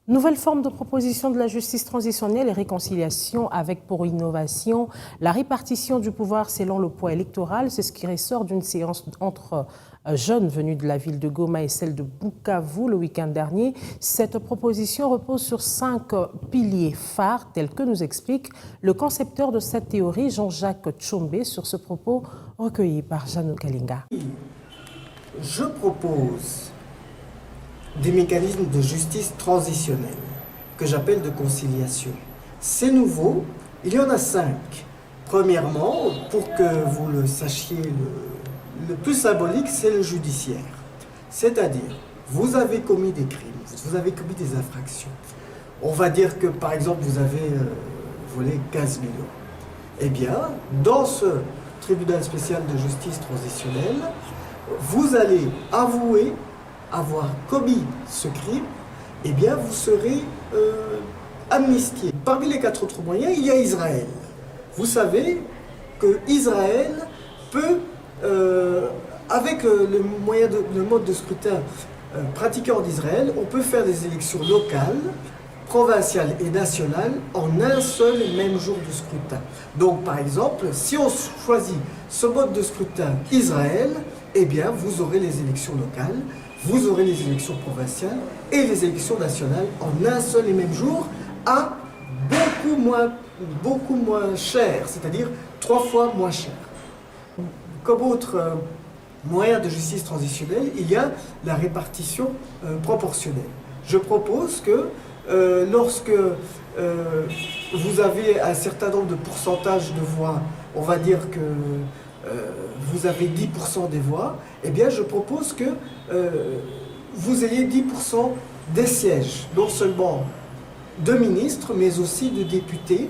Nouvelle forme de proposition de la justice transitionnelle et réconciliation avec pour innovation la répartition du pouvoir selon le poids électoral. C'est ce qui ressort d'une séance entre jeunes venus de la ville de Goma et celle de Bukavu le week-end dernier. Cette proposition repose sur 5 piliers phares tels que nous explique le concepteur de cette théorie, Jean-Jacques Tchombe, sur ce propos recueilli par Jeannot Kalinga. Je propose des mécanismes de justice transitionnelle que j'appelle de conciliation. C'est nouveau, il y en a 5. Premièrement, pour que vous le sachiez, le plus symbolique, c'est le judiciaire. C'est-à-dire, vous avez commis des crimes, vous avez commis des infractions. On va dire que, par exemple, vous avez volé 15 millions. Eh bien, dans ce tribunal spécial de justice transitionnelle, vous allez avouer avoir commis ce crime, eh bien vous serez amnistié. Parmi les 4 autres moyens, il y a Israël. Vous savez que Israël peut, avec le mode de scrutin pratiqué en Israël, on peut faire des élections locales, provinciales et nationales en un seul et même jour de scrutin. Donc par exemple, si on choisit ce mode de scrutin Israël, eh bien vous aurez les élections locales, vous aurez les élections provinciales et les élections nationales en un seul et même jour à beaucoup moins cher, c'est-à-dire 3 fois moins cher. Comme autre moyen de justice transitionnelle, il y a la répartition proportionnelle. Je propose que lorsque vous avez un certain nombre de pourcentage de voix, on va dire que vous avez 10% des voix, eh bien je propose que vous ayez 10% des sièges, non seulement de ministres, mais aussi de députés.